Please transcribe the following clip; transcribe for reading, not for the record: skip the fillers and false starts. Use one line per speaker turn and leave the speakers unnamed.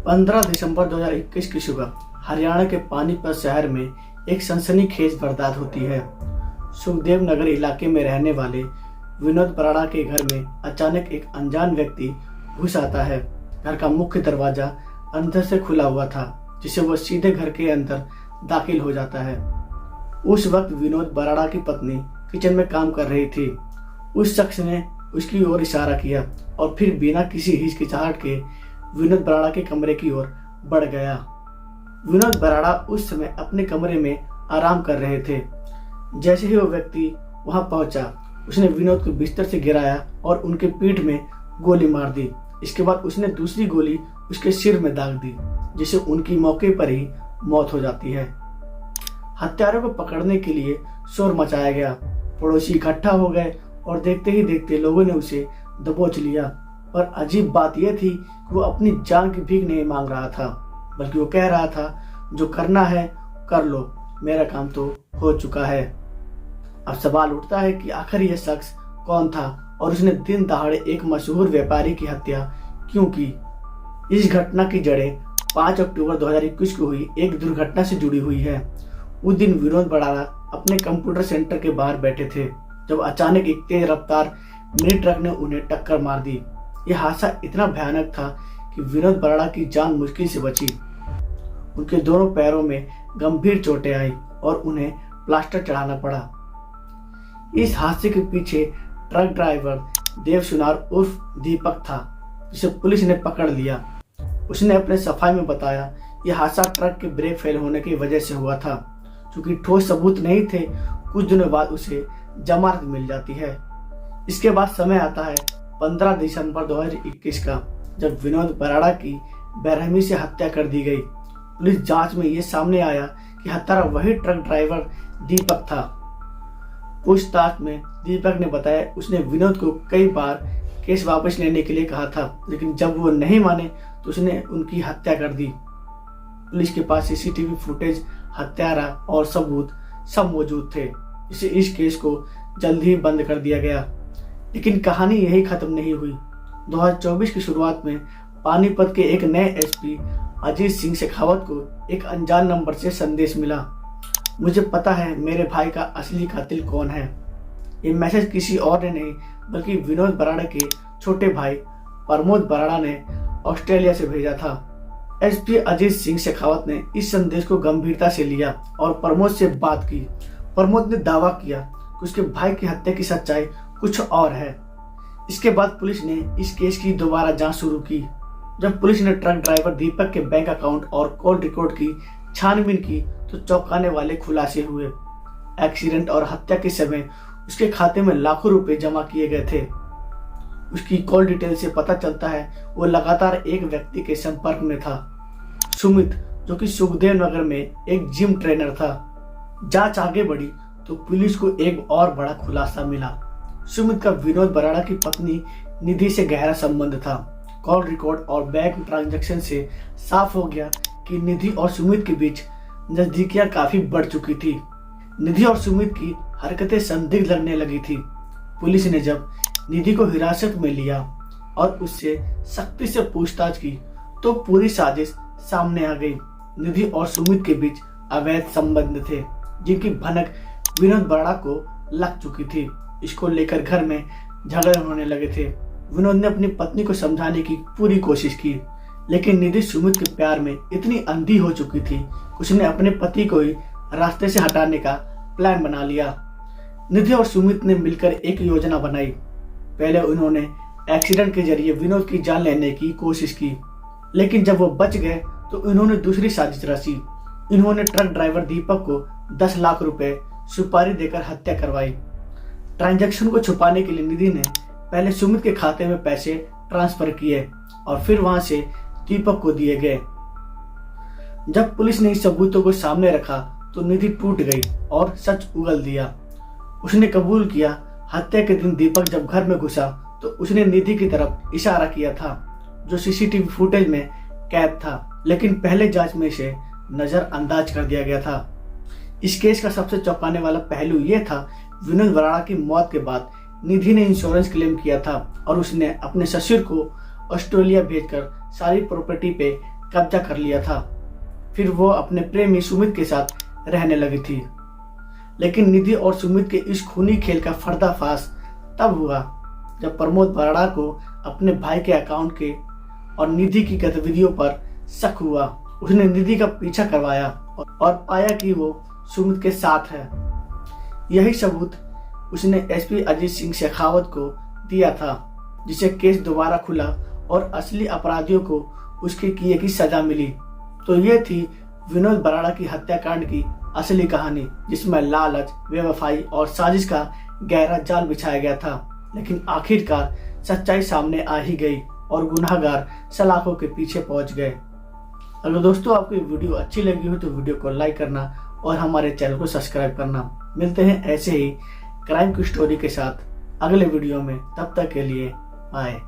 15 दिसंबर 2021 की सुबह हरियाणा के पानीपत शहर में एक सनसनीखेज वारदात होती है। सुखदेव नगर इलाके में रहने वाले विनोद बराड़ा के घर में अचानक एक अनजान व्यक्ति घुस आता है। घर का मुख्य दरवाजा अंदर से खुला हुआ था, जिससे वह सीधे घर के अंदर दाखिल हो जाता है। उस वक्त विनोद बराड़ा की पत्नी किचन में काम कर रही थी। उस शख्स ने उसकी ओर इशारा किया और फिर बिना किसी हिचकिचाहट के विनोद बराड़ा के कमरे की ओर बढ़ गया। विनोद बराड़ा उस समय अपने कमरे में आराम कर रहे थे। जैसे ही वो व्यक्ति वहां पहुंचा, उसने विनोद को बिस्तर से गिराया और उनके पीठ में गोली मार दी। इसके बाद उसने दूसरी गोली उसके सिर में दाग दी, जिससे उनकी मौके पर ही मौत हो जाती है। हत्यारों को पकड़ने के लिए शोर मचाया गया। पड़ोसी इकट्ठा हो गए और देखते ही देखते लोगों ने उसे दबोच लिया। पर अजीब बात यह थी कि वो अपनी जान की भीख नहीं मांग रहा था, बल्कि वो कह रहा था, जो करना है कर लो, मेरा काम तो हो चुका है। अब सवाल उठता है कि आखिर यह शख्स कौन था और उसने दिन दहाड़े एक मशहूर व्यापारी की हत्या क्यों की। इस घटना की जड़ें 5 अक्टूबर 2021 को हुई एक दुर्घटना से जुड़ी हुई है। उस दिन विनोद बराड़ा अपने कंप्यूटर सेंटर के बाहर बैठे थे, जब अचानक एक तेज रफ्तार मिनी ट्रक ने उन्हें टक्कर मार दी। यह हादसा इतना भयानक था कि विनोद बराड़ा की जान मुश्किल से बची। उनके दोनों पैरों में गंभीर चोटें आई और उन्हें प्लास्टर चढ़ाना पड़ा। इस हादसे के पीछे ट्रक ड्राइवर देव सुनार उर्फ दीपक था, जिसे पुलिस ने पकड़ लिया। उसने अपने सफाई में बताया, यह हादसा ट्रक के ब्रेक फेल होने की वजह से हुआ था। चूंकि ठोस सबूत नहीं थे, कुछ दिनों बाद उसे जमानत मिल जाती है। इसके बाद समय आता है 15 दिसंबर 2021 का, जब विनोद बराड़ा की बेरहमी से हत्या कर दी गई। पुलिस जांच में यह सामने आया कि हत्यारा वही ट्रक ड्राइवर दीपक था। पूछताछ में दीपक ने बताया, उसने विनोद को कई बार केस वापस लेने के लिए कहा था, लेकिन जब वो नहीं माने तो उसने उनकी हत्या कर दी। पुलिस के पास सीसीटीवी फुटेज, हत्यारा और सबूत सब मौजूद थे, जिससे इस केस को जल्द ही बंद कर दिया गया। लेकिन कहानी यही खत्म नहीं हुई। 2024 की शुरुआत में पानीपत के एक नए एसपी अजीत सिंह शेखावत को एक अनजान नंबर से संदेश मिला, मुझे पता है मेरे भाई का असली कातिल कौन है। ये मैसेज किसी और ने नहीं, बल्कि विनोद बराड़ा के छोटे भाई प्रमोद बराड़ा ने ऑस्ट्रेलिया से भेजा था। एसपी अजीत सिंह शेखावत ने इस संदेश को गंभीरता से लिया और प्रमोद से बात की। प्रमोद ने दावा किया कि उसके भाई की हत्या की सच्चाई कुछ और है। इसके बाद पुलिस ने इस केस की दोबारा जांच शुरू की। जब पुलिस ने ट्रक ड्राइवर दीपक के बैंक अकाउंट और कॉल रिकॉर्ड की छानबीन की, तो चौंकाने वाले खुलासे हुए। एक्सीडेंट और हत्या के समय उसके खाते में लाखों रुपए जमा किए गए थे। उसकी कॉल डिटेल से पता चलता है वो लगातार एक व्यक्ति के संपर्क में था, सुमित, जो कि सुखदेव नगर में एक जिम ट्रेनर था। जांच आगे बढ़ी तो पुलिस को एक और बड़ा खुलासा मिला। सुमित का विनोद बराड़ा की पत्नी निधि से गहरा संबंध था। कॉल रिकॉर्ड और बैंक ट्रांजैक्शन से साफ हो गया कि निधि और सुमित के बीच नजदीकियां काफी बढ़ चुकी थी। निधि और सुमित की हरकतें संदिग्ध लगने लगी थी। पुलिस ने जब निधि को हिरासत में लिया और उससे सख्ती से पूछताछ की, तो पूरी साजिश सामने आ गई। निधि और सुमित के बीच अवैध संबंध थे, जिनकी भनक विनोद बराड़ा को लग चुकी थी। इसको लेकर घर में झगड़े होने लगे थे। विनोद ने अपनी पत्नी को समझाने की पूरी कोशिश की, लेकिन निधि सुमित के प्यार में इतनी अंधी हो चुकी थी, उसने अपने पति को ही रास्ते से हटाने का प्लान बना लिया। निधि और सुमित ने मिलकर एक योजना बनाई। पहले उन्होंने एक्सीडेंट के जरिए विनोद की जान लेने की कोशिश की, लेकिन जब वो बच गए तो उन्होंने दूसरी साजिश रची। इन्होंने ट्रक ड्राइवर दीपक को 10 लाख रुपए सुपारी देकर हत्या करवाई। ट्रांजैक्शन को छुपाने के लिए निधि ने पहले सुमित के खाते में पैसे ट्रांसफर किए और फिर वहां से दीपक को दिए गए। जब पुलिस ने इस सबूतों को सामने रखा तो निधि टूट गई और सच उगल दिया। उसने कबूल किया, हत्या के दिन दीपक जब घर में घुसा तो उसने निधि की तरफ इशारा किया था, जो सीसीटीवी फुटेज में कैद था, लेकिन पहले जांच में इसे नजरअंदाज कर दिया गया था। इस केस का सबसे चौंकाने वाला पहलू यह था, विनोद बराड़ा की मौत के बाद निधि ने इंश्योरेंस क्लेम किया था और उसने अपने ससुर को ऑस्ट्रेलिया भेजकर सारी प्रॉपर्टी पे कब्जा कर लिया था। फिर वो अपने प्रेमी सुमित के साथ रहने लगी थी। लेकिन निधि और सुमित के इस खूनी खेल का पर्दाफाश तब हुआ जब प्रमोद बराड़ा को अपने भाई के अकाउंट के और निधि की गतिविधियों पर शक हुआ। उसने निधि का पीछा करवाया और पाया कि वो सुमित के साथ है। यही सबूत उसने एसपी अजीत सिंह शेखावत को दिया था, जिसे केस दोबारा खुला और असली अपराधियों को उसके किए की सजा मिली। तो ये थी विनोद बराड़ा की हत्याकांड की असली कहानी, जिसमें लालच, बेवफाई और साजिश का गहरा जाल बिछाया गया था। लेकिन आखिरकार सच्चाई सामने आ ही गई और गुनहगार सलाखों के पीछे पहुंच गए। अगर दोस्तों आपको ये वीडियो अच्छी लगी हो तो वीडियो को लाइक करना और हमारे चैनल को सब्सक्राइब करना। मिलते हैं ऐसे ही क्राइम की स्टोरी के साथ अगले वीडियो में। तब तक के लिए बाय।